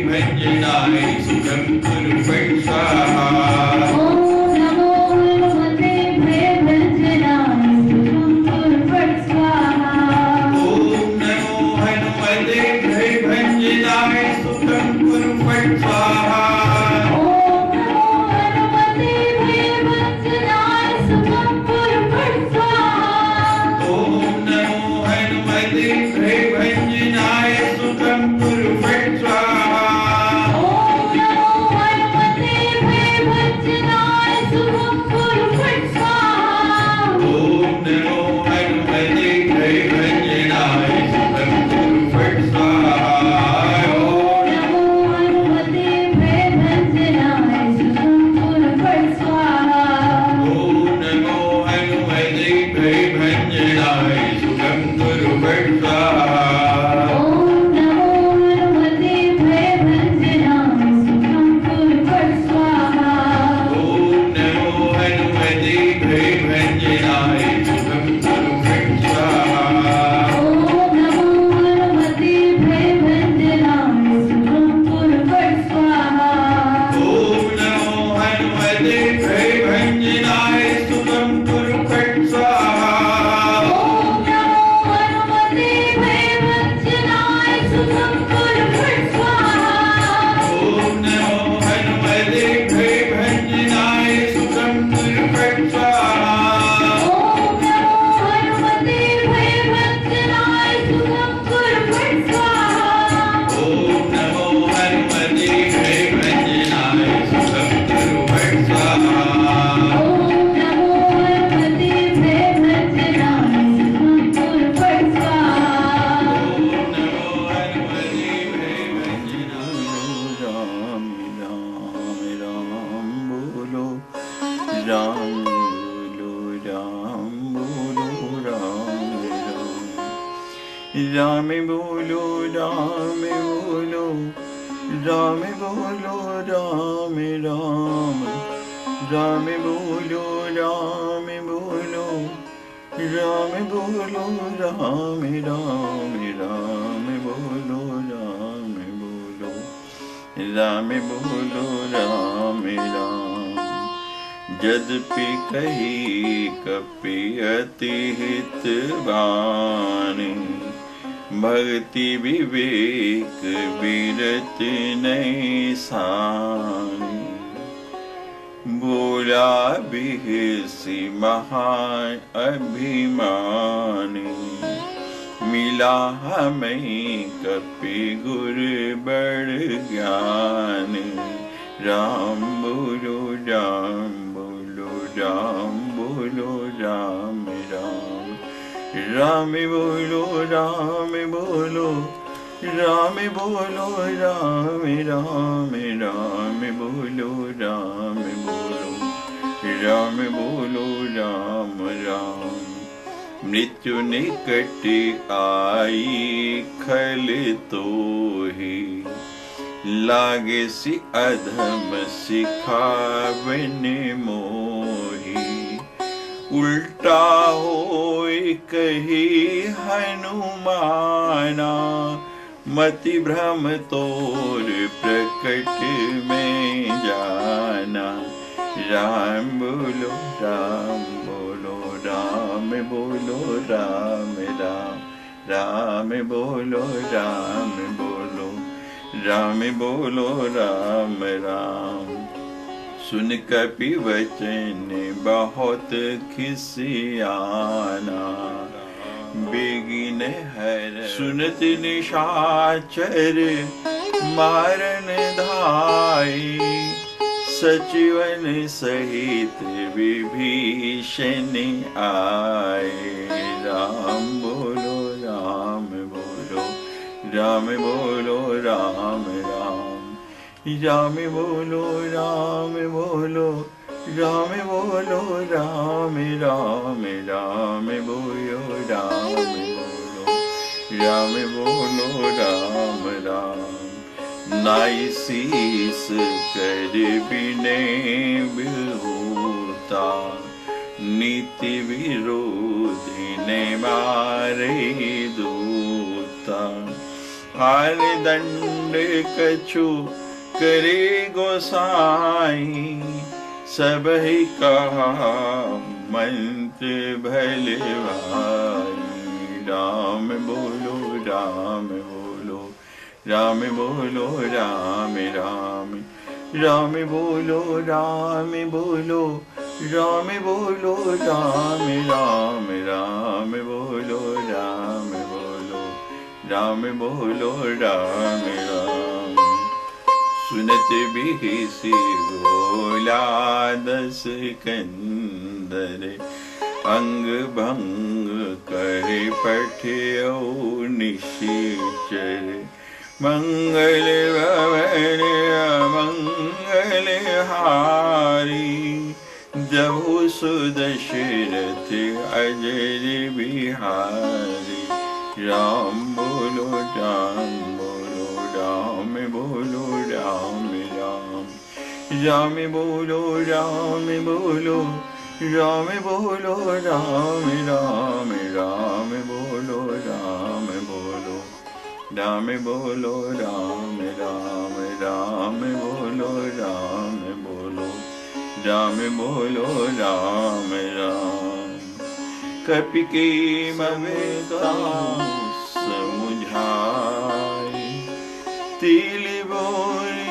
भञ्जनाय सुखं कुरु फट् स्वाहा। राम बोलो राम बोलो राम बोलो राम राम राम बोलो राम बोलो राम बोलो राम राम राम बोलो राम बोलो राम बोलो राम राम। यद्यपि कही कपि अति हित बानी भक्ति विवेक विरत नहीं सानी। बोला बिहसी महान अभिमानी मिला हमें कपि गुरु बड़ ज्ञानी। राम बोलो राम बोलो राम बोलो राम राम राम बोलो राम बोलो राम बोलो राम राम राम बोलो राम बोलो राम बोलो राम राम। मृत्यु निकट आई खल तो ही लागे सी अधम सिखावन मोही। उल्टा होय कही हनुमाना मति भ्रम तोर प्रकट में जाना। राम बोलो राम बोलो राम बोलो राम राम राम बोलो राम बोलो राम बोलो राम राम। सुन कपि वचन बहुत खिसियाना बेगिन हर सुनत निशाचर मारन धाई। सचिवन सहित विभीषण आए। राम बोलो राम बोलो राम बोलो राम राम राम बोलो राम बोलो राम बोलो राम राम राम बोलो राम बोलो राम बोलो राम राम। नाई शीस कर बिने बिहूता नीति विरोधी ने मारे दूता। हाल दंड कछु करे गोसाई, सबहि कहा मंत्र भले भाई। राम बोलो राम बोलो, राम बोलो राम राम, राम बोलो राम बोलो, राम बोलो राम राम, राम बोलो राम बोलो, राम बोलो राम राम। सुनत बिहिसी बोला दस कंदर, अंग भंग करे पठियो निशिचर। मंगल भवन अमंगल हारी, जबु सुदशरथ अजर बिहारी। राम बोलो राम बोलो, राम बोलो राम राम, राम बोलो राम बोलो, राम बोलो राम राम, राम बोलो राम बोलो, राम बोलो राम राम, राम बोलो राम बोलो, राम बोलो राम राम। कपि के ममता समुझाए, तिल बोए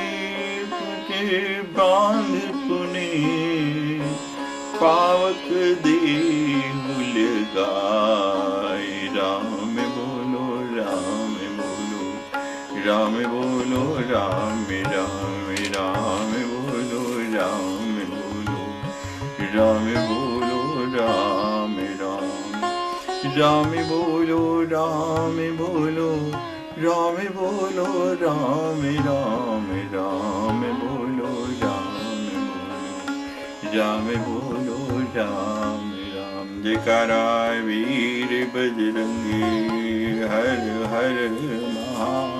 बांध पुने। पावक देहुल गाय, राम बोलो राम बोलो, राम बोलो राम राम, राम बोलो राम बोलो, राम बोलो राम राम, राम बोलो राम बोलो, राम बोलो राम राम, राम बोलो राम बोलो, राम बोलो राम राम। जयकारा वीर बजरंगी, हर हर महादेव।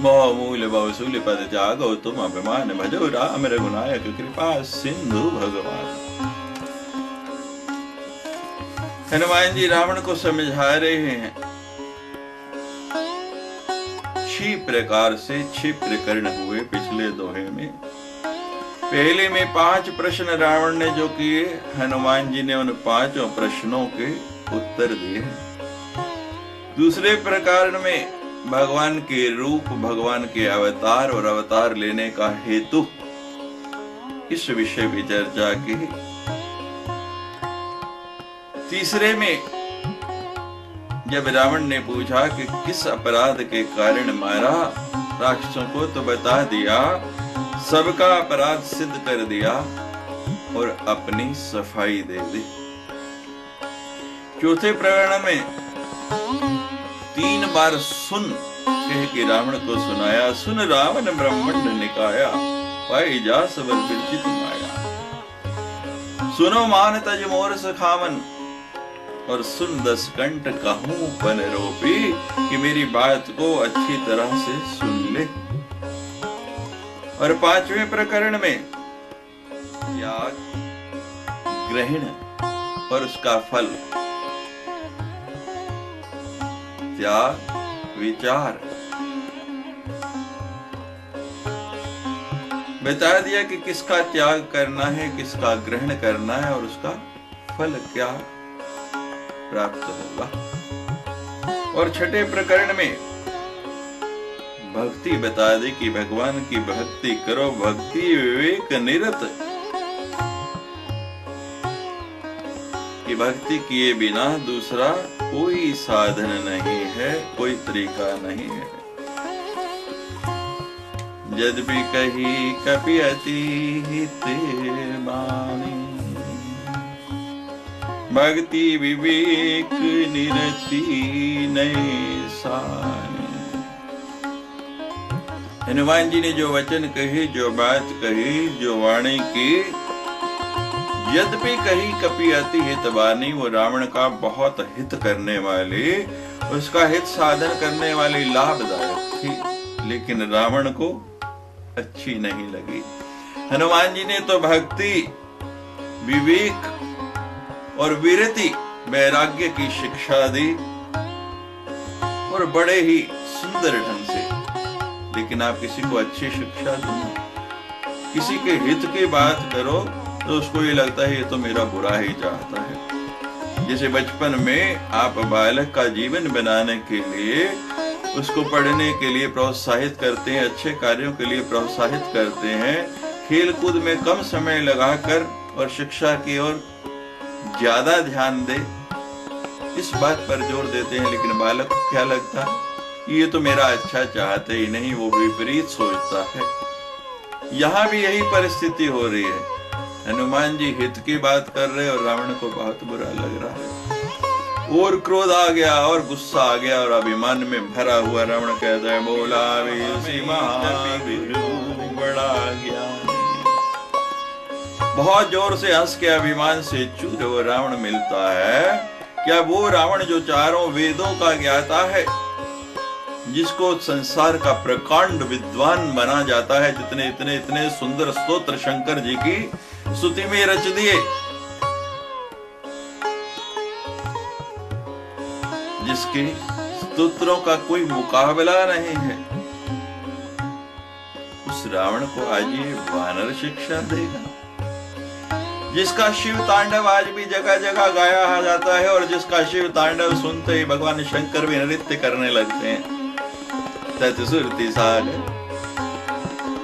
मोहमूल बहुसूल पद जागो, तुम अभिमान भजो। राम रघुनायक कृपा सिंधु भगवान। हनुमान जी रावण को समझा रहे हैं। 6 प्रकार से 6 प्रकरण हुए पिछले दोहे में। पहले में 5 प्रश्न रावण ने जो किए, हनुमान जी ने उन 5 प्रश्नों के उत्तर दिए। दूसरे प्रकरण में भगवान के रूप, भगवान के अवतार और अवतार लेने का हेतु, इस विषय की चर्चा की। तीसरे में जब रावण ने पूछा कि किस अपराध के कारण मारा राक्षसों को, तो बता दिया, सबका अपराध सिद्ध कर दिया और अपनी सफाई दे दी। चौथे प्रकरण में 3 बार सुन कह के रावण को सुनाया। सुन रावण ब्रह्मांड निकाया, पाई जा सबर विरचित माया। सुनो मान तज मोर सखावन, और सुन 10 कंठ कहूं पन रोपी, कि मेरी बात को अच्छी तरह से सुन ले। और 5वें प्रकरण में त्याग, ग्रहण और उसका फल। त्याग, विचार बता दिया कि किसका त्याग करना है, किसका ग्रहण करना है और उसका फल क्या प्राप्त होगा। और 6ठे प्रकरण में भक्ति बता दी कि भगवान की भक्ति करो, भक्ति विवेक निरत, कि भक्ति किए बिना दूसरा कोई साधन नहीं है, कोई तरीका नहीं है। यद्यपि कही कपि अति हित बानी, भक्ति विवेक निरति नैसानी। हनुमान जी ने जो वचन कहे, जो बात कही, जो वाणी की, यद्यपि कही कपि अति हित बानी, वो रावण का बहुत हित करने वाली, उसका हित साधन करने वाली लाभदायक थी, लेकिन रावण को अच्छी नहीं लगी। हनुमान जी ने तो भक्ति, विवेक और विरति, वैराग्य की शिक्षा दी, और बड़े ही सुंदर ढंग से। लेकिन आप किसी को अच्छी शिक्षा दो, किसी के हित की बात करो तो उसको ये लगता है ये तो मेरा बुरा ही चाहता है। जैसे बचपन में आप बालक का जीवन बनाने के लिए उसको पढ़ने के लिए प्रोत्साहित करते हैं, अच्छे कार्यों के लिए प्रोत्साहित करते हैं, खेल कूद में कम समय लगाकर और शिक्षा की ओर ज्यादा ध्यान दे, इस बात पर जोर देते हैं। लेकिन बालक को क्या लगता है ये तो मेरा अच्छा चाहते ही नहीं, वो विपरीत सोचता है। यहाँ भी यही परिस्थिति हो रही है। हनुमान जी हित की बात कर रहे और रावण को बहुत बुरा लग रहा है, और क्रोध आ गया और गुस्सा आ गया और अभिमान में भरा हुआ रावण कहता है बोला बड़ा ज्ञानी। बहुत जोर से हंस के अभिमान से चूर वो रावण मिलता है। क्या वो रावण जो चारों वेदों का ज्ञाता है, जिसको संसार का प्रकांड विद्वान बना जाता है, जितने इतने इतने सुंदर स्तोत्र शंकर जी की स्तुति में रच दिए, जिसके स्तोत्रों का कोई मुकाबला नहीं है, उस रावण को आज ये वानर शिक्षा देगा? जिसका शिव तांडव आज भी जगह जगह गाया जाता है और जिसका शिव तांडव सुनते ही भगवान शंकर भी नृत्य करने लगते हैं। तत्सुरति सागर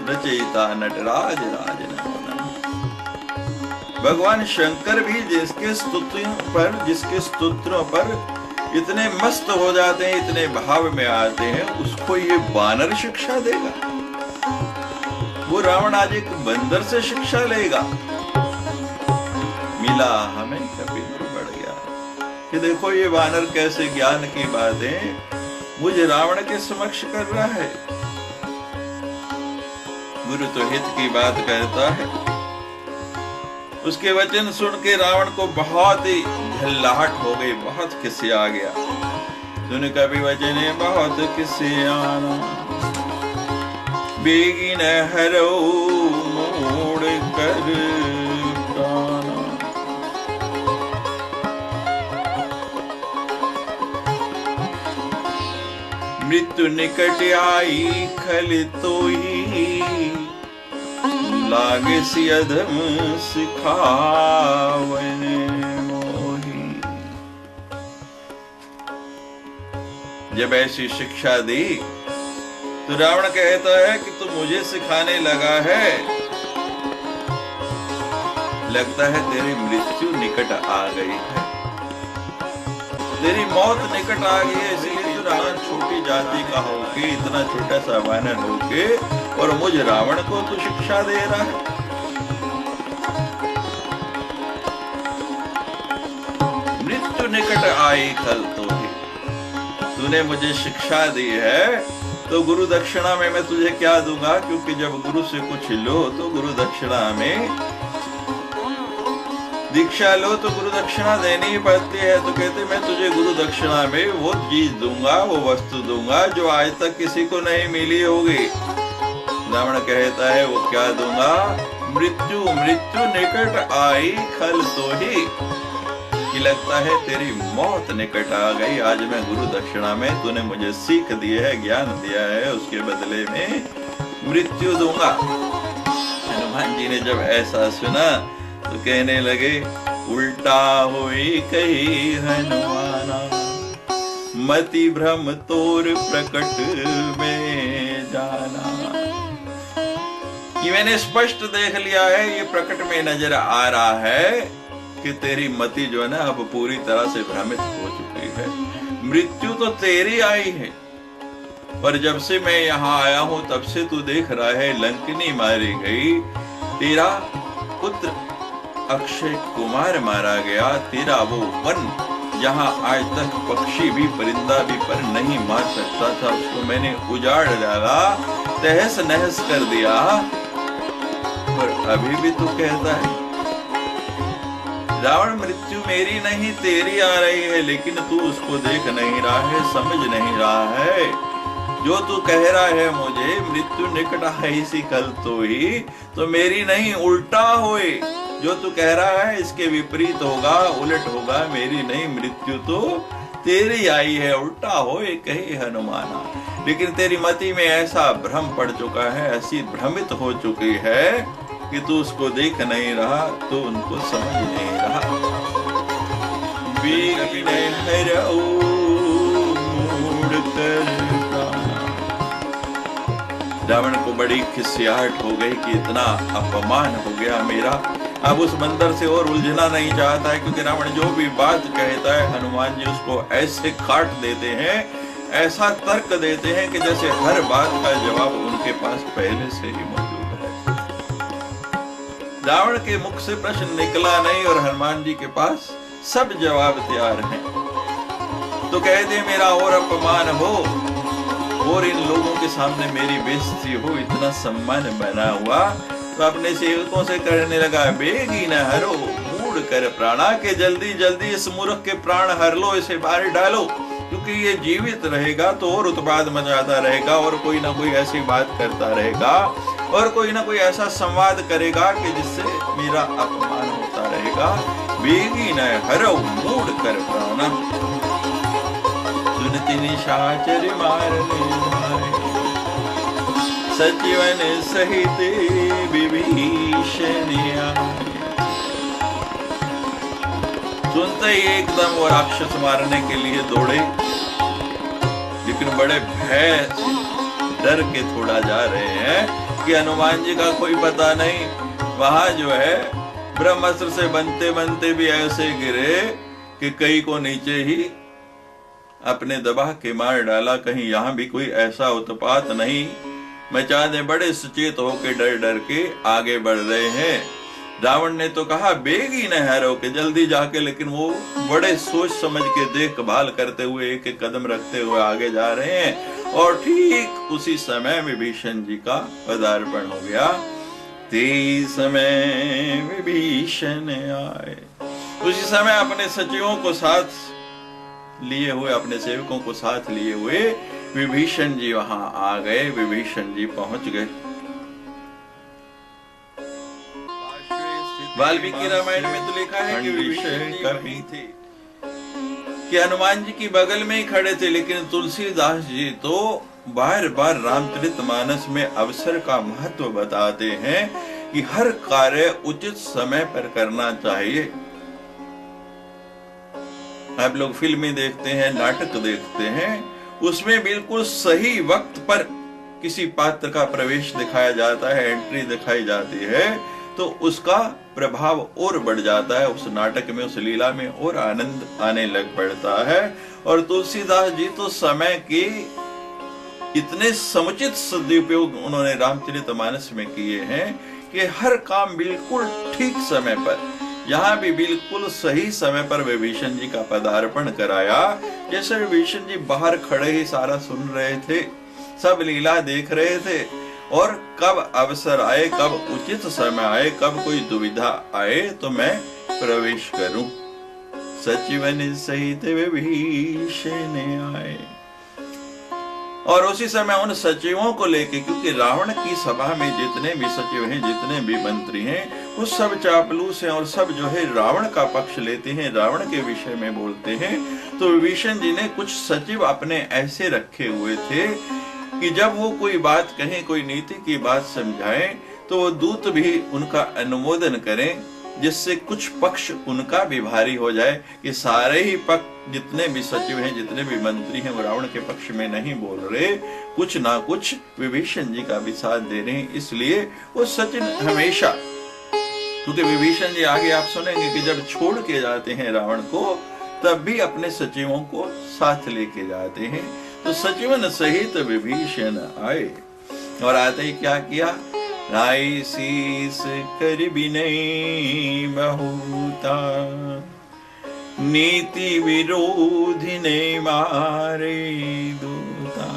रचयिता नटराज राज नमोनम। भगवान शंकर भी जिसके स्तोत्रों पर इतने मस्त हो जाते हैं, इतने भाव में आते हैं, उसको ये वानर शिक्षा देगा? वो रावण आज एक बंदर से शिक्षा लेगा। मिला हमें कपिल बढ़ गया कि देखो ये वानर कैसे ज्ञान की बातें मुझे रावण के समक्ष कर रहा है। गुरु तो हित की बात कहता है। उसके वचन सुन के रावण को बहुत ही झल्लाहट हो गई, बहुत किस्से आ गया। सुन कभी वचन बहुत किस्से आना, बेगी न हरो मोड़ कर प्राणा। मृत्यु निकट आई खल तो ही, लागे सी अधम सिखावन मोही। जब ऐसी शिक्षा दी तो रावण कहता है कि तू मुझे सिखाने लगा है, लगता है तेरी मृत्यु निकट आ गई है, तेरी मौत निकट आ गई है। इसीलिए तो रावण छोटी जाति का होके, इतना छोटा सा वानर होके और मुझ रावण को तू शिक्षा दे रहा है। मृत्यु निकट आई खल तो ही, तूने मुझे शिक्षा दी है तो गुरु दक्षिणा में मैं तुझे क्या दूंगा? क्योंकि जब गुरु से कुछ लो तो गुरु दक्षिणा में, दीक्षा लो तो गुरु दक्षिणा देनी ही पड़ती है। तो कहते मैं तुझे गुरु दक्षिणा में वो चीज दूंगा, वो वस्तु दूंगा जो आज तक किसी को नहीं मिली होगी। रावण कहता है वो क्या दूंगा? मृत्यु मृत्यु निकट आई खल तो ही, कि लगता है तेरी मौत निकट आ गई। आज मैं गुरु दक्षिणा में, तूने मुझे सीख दी है, ज्ञान दिया है, उसके बदले में मृत्यु दूंगा। हनुमान जी ने जब ऐसा सुना तो कहने लगे उल्टा हुई कही हनुमाना, मति भ्रम तोर प्रकट में जाना। कि मैंने स्पष्ट देख लिया है, ये प्रकट में नजर आ रहा है कि तेरी मति जो है ना अब पूरी तरह से भ्रमित हो चुकी है। मृत्यु तो तेरी आई है, पर जब से मैं यहाँ आया हूं तब से तू देख रहा है लंकिनी मारी गई, तेरा पुत्र अक्षय कुमार मारा गया, तेरा वो वन जहां आज तक पक्षी भी परिंदा भी पर नहीं मार सकता था, उसको मैंने उजाड़ डाला, तहस नहस कर दिया। और अभी भी तू कहता है रावण मृत्यु मेरी नहीं तेरी आ रही है, लेकिन तू उसको देख नहीं रहा है, समझ नहीं रहा है। जो तू कह रहा है मुझे मृत्यु निकट आई सी कल तो ही, तो मेरी नहीं उल्टा होए। जो तू कह रहा है इसके विपरीत होगा, उलट होगा, मेरी नहीं मृत्यु तो तेरी आई है उल्टा होए कहे हनुमाना। लेकिन तेरी मति में ऐसा भ्रम पड़ चुका है, ऐसी भ्रमित हो चुकी है कि तू उसको देख नहीं रहा, तू उनको समझ नहीं रहा। रावण को बड़ी खिसियाहट हो गई कि इतना अपमान हो गया मेरा। अब उस बंदर से और उलझना नहीं चाहता है, क्योंकि रावण जो भी बात कहता है हनुमान जी उसको ऐसे काट देते हैं, ऐसा तर्क देते हैं कि जैसे हर बात का जवाब उनके पास पहले से ही मौजूद है। रावण के मुख से प्रश्न निकला नहीं और हनुमान जी के पास सब जवाब तैयार हैं। तो कहते मेरा और अपमान हो और इन लोगों के सामने मेरी बेइज्जती हो, इतना सम्मान बना हुआ। तो अपने सेवकों से कहने लगा, बेगी न हरो मूड कर प्राणा, के जल्दी जल्दी इस मूर्ख के प्राण हर लो, इसे मार डालो, क्योंकि ये जीवित रहेगा तो और उत्पाद मचाता रहेगा और कोई ना कोई ऐसी बात करता रहेगा और कोई ना कोई ऐसा संवाद करेगा कि जिससे मेरा अपमान होता रहेगा। बेगी न हरो मूड कर प्राणा, सुनती निशाचर मारने सचिवन सहित विभीषण आए। सुनते ही एकदम वो राक्षस मारने के लिए दौड़े, लेकिन बड़े भय डर के थोड़ा जा रहे हैं कि हनुमान जी का कोई पता नहीं। वहां जो है ब्रह्मास्त्र से बनते बनते भी ऐसे गिरे कि कई को नीचे ही अपने दबा के मार डाला। कहीं यहाँ भी कोई ऐसा उत्पात नहीं मचा दे। बड़े सचेत होके डर डर के आगे बढ़ रहे हैं। रावण ने तो कहा बेगी न हरो के जल्दी जाके, लेकिन वो बड़े सोच समझ के देखभाल करते हुए एक एक कदम रखते हुए आगे जा रहे हैं। और ठीक उसी समय विभीषण जी का पदार्पण हो गया। ते समय विभीषण आए। उसी समय अपने सचिवों को साथ लिए हुए, अपने सेवकों को साथ लिए हुए विभीषण जी वहां आ गए। विभीषण जी पहुंच गए। वाल्मीकि रामायण में तो लिखा है कि विभीषण जी कभी थे कि हनुमान जी की बगल में ही खड़े थे, लेकिन तुलसीदास जी तो बार बार रामचरितमानस में अवसर का महत्व बताते हैं कि हर कार्य उचित समय पर करना चाहिए। आप लोग फिल्में देखते हैं, नाटक देखते हैं, उसमें बिल्कुल सही वक्त पर किसी पात्र का प्रवेश दिखाया जाता है, एंट्री दिखाई जाती है, तो उसका प्रभाव और बढ़ जाता है। उस नाटक में, उस लीला में और आनंद आने लग पड़ता है। और तुलसीदास जी तो समय के इतने समुचित सदुपयोग उन्होंने रामचरितमानस में किए हैं कि हर काम बिल्कुल ठीक समय पर, यहाँ भी बिल्कुल सही समय पर विभीषण जी का पदार्पण कराया। जैसे विभीषण जी बाहर खड़े ही सारा सुन रहे थे, सब लीला देख रहे थे, और कब अवसर आए, कब उचित समय आए, कब कोई दुविधा आए तो मैं प्रवेश करूं। सचिवन सहित विभीषण आए। और उसी समय उन सचिवों को लेके, क्योंकि रावण की सभा में जितने भी सचिव हैं, जितने भी मंत्री हैं, वो सब चापलूस हैं और सब जो है रावण का पक्ष लेते हैं, रावण के विषय में बोलते हैं। तो विभीषण जी ने कुछ सचिव अपने ऐसे रखे हुए थे कि जब वो कोई बात कहें, कोई नीति की बात समझाएं, तो वो दूत भी उनका अनुमोदन करें, जिससे कुछ पक्ष उनका भी भारी हो जाए कि सारे ही पक्ष, जितने भी सचिव हैं, जितने भी मंत्री हैं, वो रावण के पक्ष में नहीं बोल रहे, कुछ ना कुछ विभीषण जी का भी साथ दे रहे हैं। इसलिए वो सचिव हमेशा, क्योंकि विभीषण जी आगे आप सुनेंगे कि जब छोड़ के जाते हैं रावण को, तब भी अपने सचिवों को साथ लेके जाते हैं। तो सचिवन सहित विभीषण आए, और आते ही क्या किया, राई शीस कर विनय बहुता, नीति विरोधी ने मारे दूता।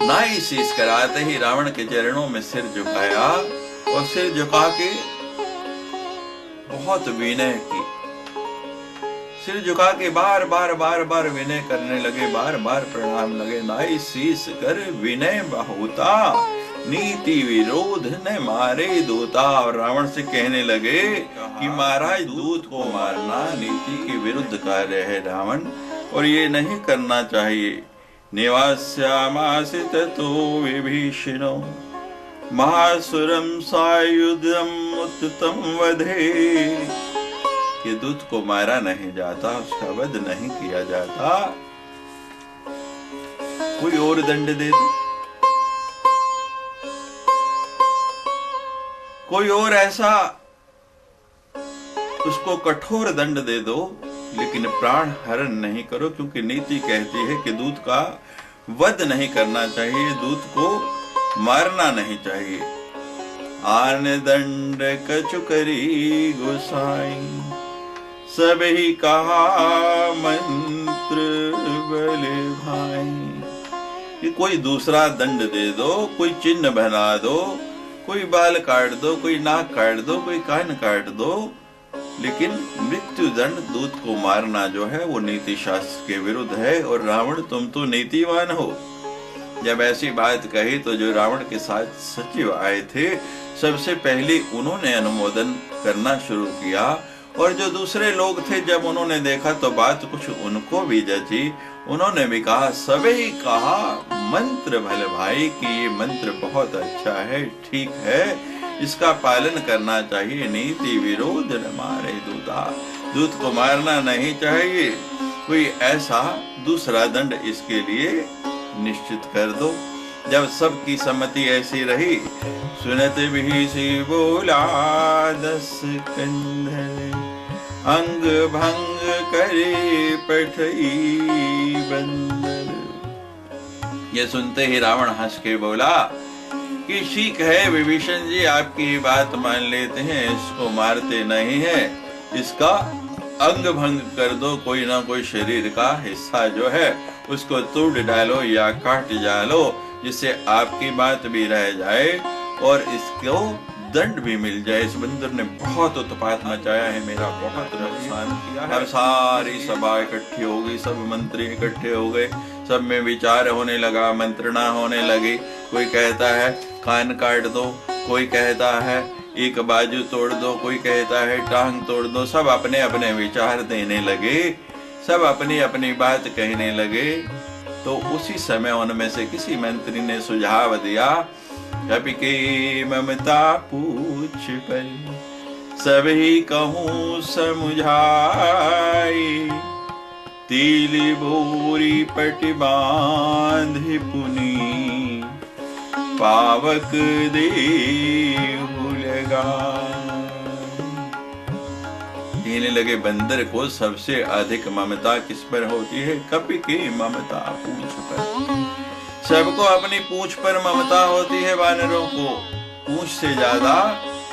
नाई शीस कराते ही रावण के चरणों में सिर झुकाया, और सिर झुका के बहुत विनय की, सिर झुका के बार बार बार बार विनय करने लगे, बार बार प्रणाम लगे। नाई शीस कर विनय बहुता, नीति विरोध न मारे दूता। और रावण से कहने लगे कि महाराज दूत को मारना नीति के विरुद्ध कार्य है रावण, और ये नहीं करना चाहिए। निवास्यामासित तो विभीषणो महासुरम सायुधम उत्तम वधे। ये दूत को मारा नहीं जाता, उसका वध नहीं किया जाता, कोई और दंड दे दो, कोई और ऐसा उसको कठोर दंड दे दो, लेकिन प्राण हरण नहीं करो, क्योंकि नीति कहती है कि दूत का वध नहीं करना चाहिए, दूत को मारना नहीं चाहिए। आन दंड कछु करी गोसाई सब ही कहा मंत्र बल भाई। कि कोई दूसरा दंड दे दो, कोई चिन्ह बना दो, कोई बाल काट दो, कोई नाक काट दो, कोई कान काट दो, लेकिन मृत्यु दंड दूत को मारना जो है वो नीति शास्त्र के विरुद्ध है। और रावण तुम तो नीतिवान हो। जब ऐसी बात कही तो जो रावण के साथ सचिव आए थे सबसे पहले उन्होंने अनुमोदन करना शुरू किया, और जो दूसरे लोग थे जब उन्होंने देखा तो बात कुछ उनको भी जची, उन्होंने भी कहा, सभी कहा मंत्र भले भाई कि ये मंत्र बहुत अच्छा है, ठीक है, इसका पालन करना चाहिए। नीति विरोध न मारे दूता, दूत को मारना नहीं चाहिए, कोई ऐसा दूसरा दंड इसके लिए निश्चित कर दो। जब सबकी सम्मति ऐसी रही, सुनत भी सी बोला 10 कंधर, अंग भंग करे पठई बंदर। ये सुनते ही रावण हंस के बोला कि ठीक है विभीषण जी, आपकी बात मान लेते हैं, इसको मारते नहीं है, इसका अंग भंग कर दो, कोई ना कोई शरीर का हिस्सा जो है उसको तोड़ डालो या काट डालो, जिससे आपकी बात भी रह जाए और इसको दंड भी मिल जाए। इस बंदर ने बहुत उत्पात मचाया है, मेरा बहुत नुकसान किया है। सारी सभा इकट्ठी हो गई, सब मंत्री इकट्ठे हो गए, सब में विचार होने लगा, मंत्रणा होने लगी। कोई कहता है कान काट दो, कोई कहता है एक बाजू तोड़ दो, कोई कहता है टांग तोड़ दो। सब अपने अपने विचार देने लगे, सब अपनी अपनी बात कहने लगे। तो उसी समय उनमें से किसी मंत्री ने सुझाव दिया, कपि के ममता पूछ पर सभी कहूँ समुझाई, तिल बोरी पट बांध पुनी पावक देहु लगा। कहने लगे बंदर को सबसे अधिक ममता किस पर होती है? कपि की ममता पूंछ पर। सबको अपनी पूंछ पर ममता होती है, वानरों को पूंछ से ज्यादा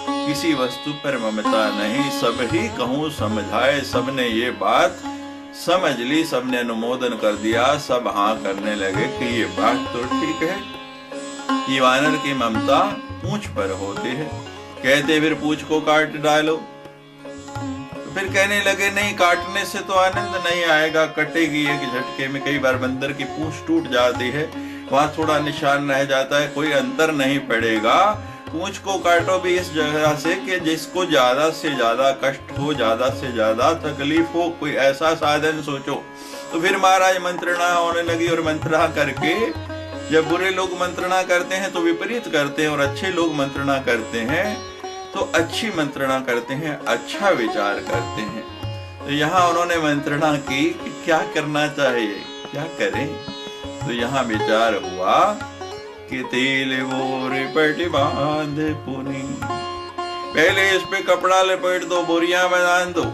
किसी वस्तु पर ममता नहीं। सब ही कहूँ समझाए, सबने ये बात समझ ली, सबने अनुमोदन कर दिया, सब हाँ करने लगे कि ये बात तो ठीक है, ये वानर की ममता पूंछ पर होती है। कहते फिर पूंछ को काट डालो। फिर कहने लगे नहीं, काटने से तो आनंद नहीं आएगा, कटेगी एक झटके में। कई बार बंदर की पूंछ टूट जाती है, वहां थोड़ा निशान रह जाता है, कोई अंतर नहीं पड़ेगा। पूंछ को काटो भी इस जगह से कि जिसको ज्यादा से ज्यादा कष्ट हो, ज्यादा से ज्यादा तकलीफ हो, कोई ऐसा साधन सोचो। तो फिर महाराज मंत्रणा होने लगी, और मंत्रणा करके जब बुरे लोग मंत्रणा करते हैं तो विपरीत करते हैं, और अच्छे लोग मंत्रणा करते हैं तो अच्छी मंत्रणा करते हैं, अच्छा विचार करते हैं। तो यहाँ उन्होंने मंत्रणा की कि क्या करना चाहिए, क्या करें। तो यहाँ विचार हुआ कि तेल बोर पट बांध पुनी, पहले इस पे कपड़ा लपेट दो, बोरियां बांध दो,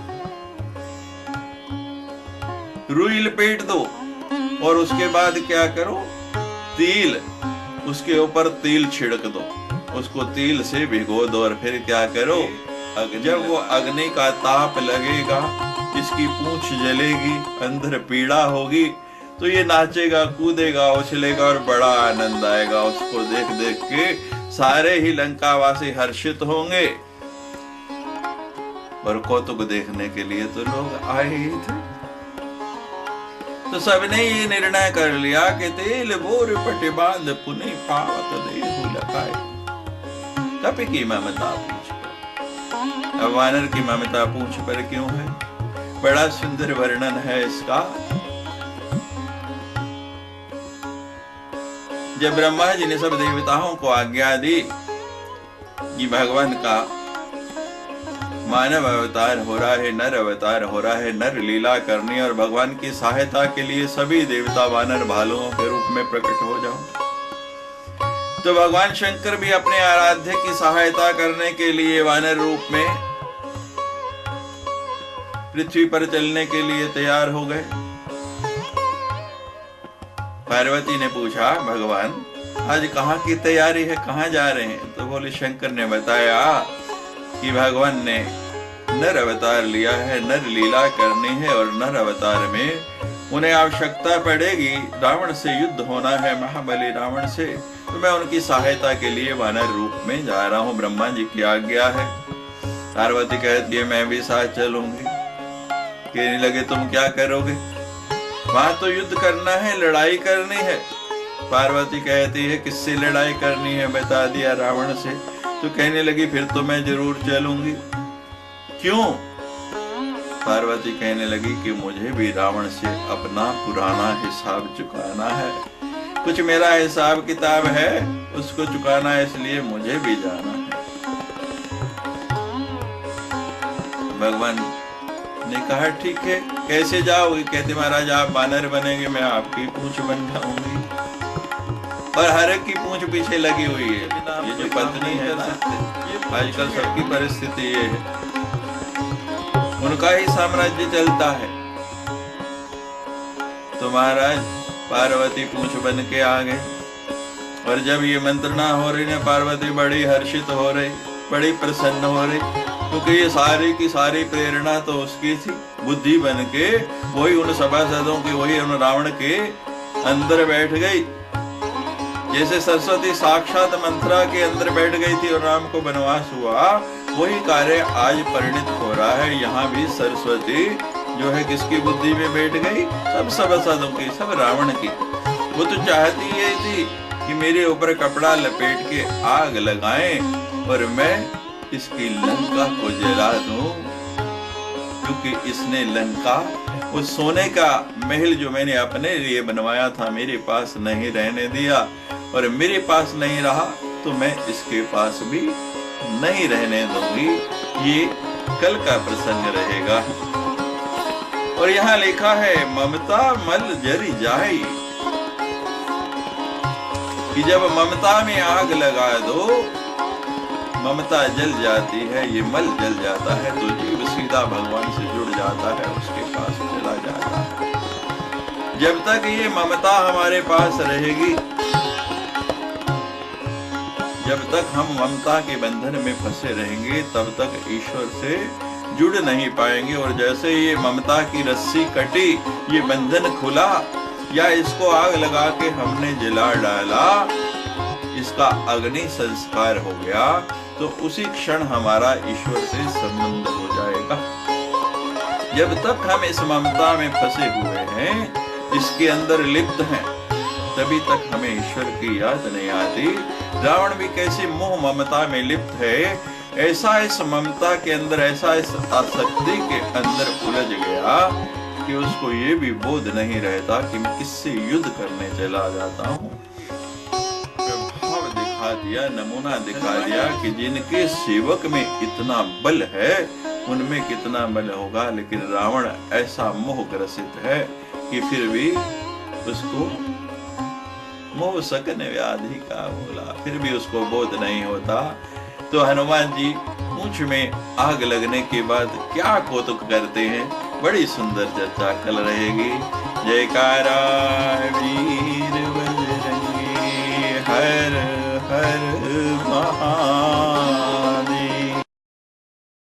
रुई लपेट दो, और उसके बाद क्या करो, तिल, उसके ऊपर तिल छिड़क दो, उसको तिल से भिगो दो, और फिर क्या करो, जब वो अग्नि का ताप लगेगा, इसकी पूंछ जलेगी, अंदर पीड़ा होगी, तो ये नाचेगा, कूदेगा, उछलेगा और बड़ा आनंद आएगा। उसको देख देख के सारे ही लंकावासी हर्षित होंगे। और कौतुक देखने के लिए तो लोग आए ही थे। तो सबने ये निर्णय कर लिया कि तेल बोर पटे बांध पुनि पावत देहु लगाए। कपि की ममता पूछ पर। अब वानर की ममता पूछ पर क्यों है? बड़ा सुंदर वर्णन है इसका। जब ब्रह्मा जी ने सब देवताओं को आज्ञा दी कि भगवान का मानव अवतार हो रहा है, नर अवतार हो रहा है, नर लीला करनी और भगवान की सहायता के लिए सभी देवता वानर भालुओं के रूप में प्रकट हो जाओ, तो भगवान शंकर भी अपने आराध्य की सहायता करने के लिए वानर रूप में पृथ्वी पर चलने के लिए तैयार हो गए। पार्वती ने पूछा, भगवान आज कहाँ की तैयारी है, कहाँ जा रहे हैं? तो बोले, शंकर ने बताया कि भगवान ने नर अवतार लिया है, नर लीला करनी है और नर अवतार में उन्हें आवश्यकता पड़ेगी, रावण से युद्ध होना है, महाबली रावण से, तो मैं उनकी सहायता के लिए वानर रूप में जा रहा हूँ, ब्रह्मा जी की आज्ञा है। पार्वती कहती है, मैं भी साथ चलूंगी। कहने लगे, तुम क्या करोगे? वहां तो युद्ध करना है, लड़ाई करनी है। पार्वती कहती है, किससे लड़ाई करनी है? बता दिया, रावण से। तो कहने लगी, फिर तो मैं जरूर चलूंगी। क्यों? पार्वती कहने लगी कि मुझे भी रावण से अपना पुराना हिसाब चुकाना है, कुछ मेरा हिसाब किताब है, उसको चुकाना है, इसलिए मुझे भी जाना है। भगवान ने कहा, ठीक है, कैसे जाओगे? कहते, महाराज आप बानर बनेंगे, मैं आपकी पूंछ बन जाऊंगी। और हर एक की पूंछ पीछे लगी हुई है। ये जो पत्नी है ना, आजकल सबकी परिस्थिति ये है, उनका ही साम्राज्य चलता है। तो महाराज पार्वती पूंछ बन के आ गए, और जब ये मंत्रणा हो रही ना, पार्वती बड़ी हर्षित हो रही, बड़ी प्रसन्न हो रही, क्योंकि ये सारी की सारी प्रेरणा तो उसकी थी। बुद्धि बन के वही उन सभासदों की, वही उन रावण के अंदर बैठ गई, जैसे सरस्वती साक्षात मंथरा के अंदर बैठ गई थी और राम को वनवास हुआ, वही कार्य आज परिणित हो रहा है। यहाँ भी सरस्वती जो है किसकी बुद्धि में बैठ गई? सब सभासदों की, सब रावण की। वो तो चाहती ये थी कि मेरे ऊपर कपड़ा लपेट के आग लगाएं और मैं इसकी लंका को जला दूं, क्योंकि इसने लंका, उस सोने का महल जो मैंने अपने लिए बनवाया था, मेरे पास नहीं रहने दिया, और मेरे पास नहीं रहा तो मैं इसके पास भी नहीं रहने दूंगी। ये कल का प्रसंग रहेगा। और यहाँ लिखा है, ममता मल जरी जाए, कि जब ममता में आग लगा दो, ममता जल जाती है, ये मल जल जाता है, तो जीव सीधा भगवान से जुड़ जाता है, उसके पास चला जाता है। जब तक ये ममता हमारे पास रहेगी, जब तक हम ममता के बंधन में फंसे रहेंगे, तब तक ईश्वर से जुड़ नहीं पाएंगे। और जैसे ये ममता की रस्सी कटी, ये बंधन खुला, या इसको आग लगा के हमने जला डाला, इसका अग्नि संस्कार हो गया, तो उसी क्षण हमारा ईश्वर से संबंध हो जाएगा। जब तक हम इस ममता में फंसे हुए हैं, इसके अंदर लिप्त हैं, तभी तक हमें ईश्वर की याद नहीं आती। रावण भी कैसे मोह ममता में लिप्त है, ऐसा इस ममता के अंदर, ऐसा इस आसक्ति के अंदर उलझ गया कि उसको ये भी बोध नहीं रहता कि मैं किससे युद्ध करने चला जाता हूँ। प्रभाव दिखा दिया, नमूना दिखा दिया कि जिनके सेवक में इतना बल है, उनमें कितना बल होगा। लेकिन रावण ऐसा मोहग्रसित है कि फिर भी उसको मोह सकन व्याधि का बोला, फिर भी उसको बोध नहीं होता। तो हनुमान जी पूंछ में आग लगने के बाद क्या कौतुक करते हैं, बड़ी सुंदर चर्चा कल रहेगी। जयकारा वीर बजरंगी, हर हर महादेव।